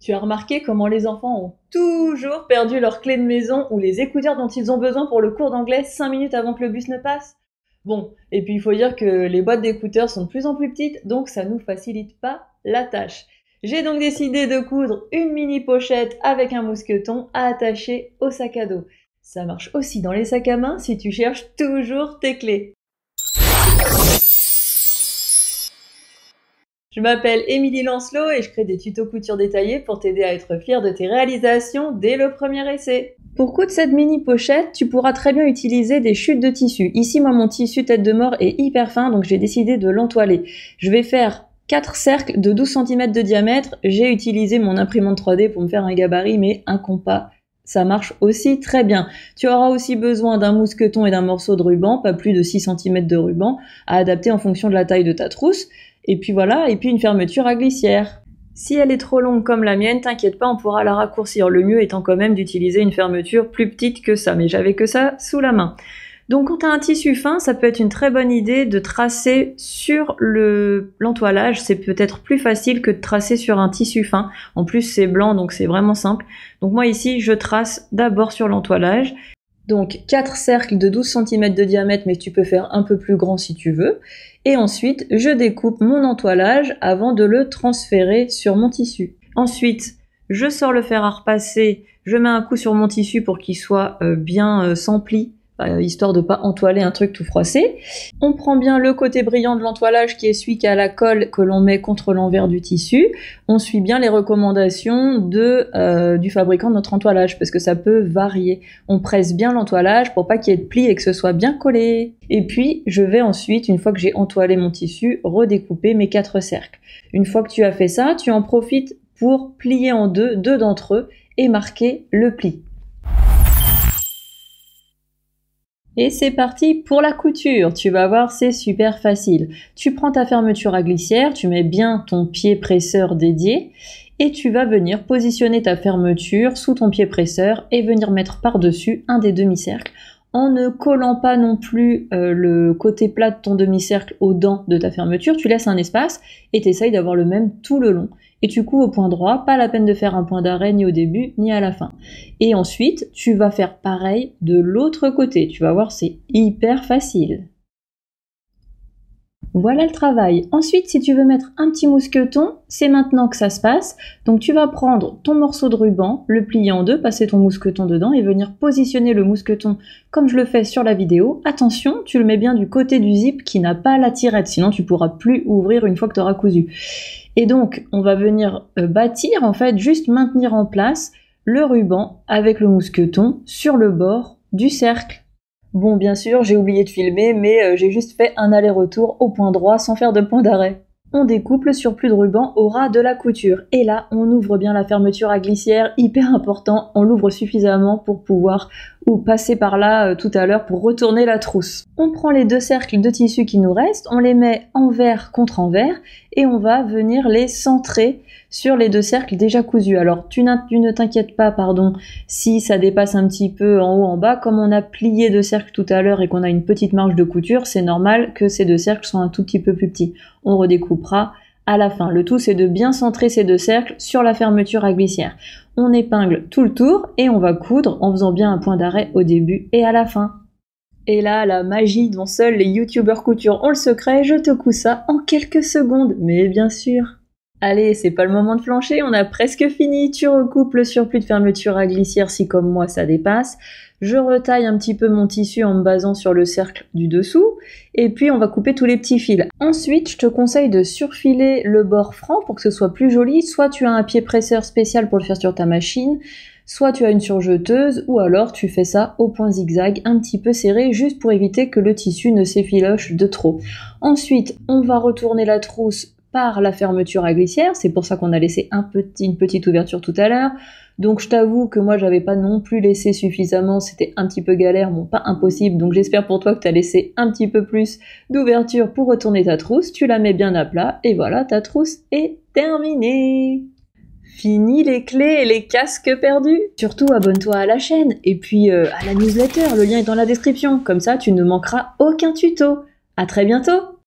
Tu as remarqué comment les enfants ont toujours perdu leurs clés de maison ou les écouteurs dont ils ont besoin pour le cours d'anglais 5 minutes avant que le bus ne passe? Bon, et puis il faut dire que les boîtes d'écouteurs sont de plus en plus petites, donc ça nous facilite pas la tâche. J'ai donc décidé de coudre une mini pochette avec un mousqueton à attacher au sac à dos. Ça marche aussi dans les sacs à main si tu cherches toujours tes clés. Je m'appelle Émilie Lancelot et je crée des tutos couture détaillés pour t'aider à être fière de tes réalisations dès le premier essai. Pour coudre cette mini pochette, tu pourras très bien utiliser des chutes de tissu. Ici, moi, mon tissu tête de mort est hyper fin, donc j'ai décidé de l'entoiler. Je vais faire 4 cercles de 12 cm de diamètre. J'ai utilisé mon imprimante 3D pour me faire un gabarit, mais un compas, ça marche aussi très bien. Tu auras aussi besoin d'un mousqueton et d'un morceau de ruban, pas plus de 6 cm de ruban, à adapter en fonction de la taille de ta trousse. Et puis voilà, et puis une fermeture à glissière. Si elle est trop longue comme la mienne, t'inquiète pas, on pourra la raccourcir. Le mieux étant quand même d'utiliser une fermeture plus petite que ça, mais j'avais que ça sous la main. Donc quand tu as un tissu fin, ça peut être une très bonne idée de tracer sur l'entoilage. C'est peut-être plus facile que de tracer sur un tissu fin. En plus c'est blanc, donc c'est vraiment simple. Donc moi ici, je trace d'abord sur l'entoilage. Donc 4 cercles de 12 cm de diamètre, mais tu peux faire un peu plus grand si tu veux. Et ensuite, je découpe mon entoilage avant de le transférer sur mon tissu. Ensuite, je sors le fer à repasser, je mets un coup sur mon tissu pour qu'il soit bien sans plis, histoire de pas entoiler un truc tout froissé. On prend bien le côté brillant de l'entoilage qui est celui qui a la colle que l'on met contre l'envers du tissu. On suit bien les recommandations du fabricant de notre entoilage parce que ça peut varier. On presse bien l'entoilage pour pas qu'il y ait de plis et que ce soit bien collé. Et puis, je vais ensuite, une fois que j'ai entoilé mon tissu, redécouper mes 4 cercles. Une fois que tu as fait ça, tu en profites pour plier en deux d'entre eux et marquer le pli. Et c'est parti pour la couture. Tu vas voir, c'est super facile. Tu prends ta fermeture à glissière, tu mets bien ton pied presseur dédié et tu vas venir positionner ta fermeture sous ton pied presseur et venir mettre par-dessus un des demi-cercles en ne collant pas non plus le côté plat de ton demi-cercle aux dents de ta fermeture. Tu laisses un espace et tu essayes d'avoir le même tout le long. Et tu couds au point droit, pas la peine de faire un point d'arrêt ni au début ni à la fin. Et ensuite, tu vas faire pareil de l'autre côté. Tu vas voir, c'est hyper facile. Voilà le travail. Ensuite, si tu veux mettre un petit mousqueton, c'est maintenant que ça se passe. Donc tu vas prendre ton morceau de ruban, le plier en deux, passer ton mousqueton dedans et venir positionner le mousqueton comme je le fais sur la vidéo. Attention, tu le mets bien du côté du zip qui n'a pas la tirette, sinon tu pourras plus ouvrir une fois que tu auras cousu. Et donc, on va venir bâtir, en fait, juste maintenir en place le ruban avec le mousqueton sur le bord du cercle. Bon, bien sûr, j'ai oublié de filmer, mais j'ai juste fait un aller-retour au point droit sans faire de point d'arrêt. On découpe le surplus de ruban au ras de la couture. Et là, on ouvre bien la fermeture à glissière, hyper important, on l'ouvre suffisamment pour pouvoir passer par là tout à l'heure pour retourner la trousse. On prend les 2 cercles de tissu qui nous restent, on les met envers contre envers et on va venir les centrer sur les 2 cercles déjà cousus. Alors tu ne t'inquiètes pas, si ça dépasse un petit peu en haut en bas, comme on a plié 2 cercles tout à l'heure et qu'on a une petite marge de couture, c'est normal que ces 2 cercles soient un tout petit peu plus petits. On redécoupera à la fin. Le tout, c'est de bien centrer ces 2 cercles sur la fermeture à glissière. On épingle tout le tour et on va coudre en faisant bien un point d'arrêt au début et à la fin. Et là, la magie dont seuls les youtubeurs couture ont le secret, je te couds ça en quelques secondes, mais bien sûr. Allez, c'est pas le moment de flancher, on a presque fini. Tu recoupes le surplus de fermeture à glissière si comme moi ça dépasse. Je retaille un petit peu mon tissu en me basant sur le cercle du dessous. Et puis on va couper tous les petits fils. Ensuite, je te conseille de surfiler le bord franc pour que ce soit plus joli. Soit tu as un pied presseur spécial pour le faire sur ta machine, soit tu as une surjeteuse, ou alors tu fais ça au point zigzag, un petit peu serré, juste pour éviter que le tissu ne s'effiloche de trop. Ensuite, on va retourner la trousse par la fermeture à glissière, c'est pour ça qu'on a laissé une petite ouverture tout à l'heure. Donc je t'avoue que moi j'avais pas non plus laissé suffisamment, c'était un petit peu galère, bon pas impossible, donc j'espère pour toi que tu as laissé un petit peu plus d'ouverture pour retourner ta trousse, tu la mets bien à plat, et voilà, ta trousse est terminée. Fini les clés et les casques perdus. Surtout abonne-toi à la chaîne, et puis à la newsletter, le lien est dans la description, comme ça tu ne manqueras aucun tuto. À très bientôt.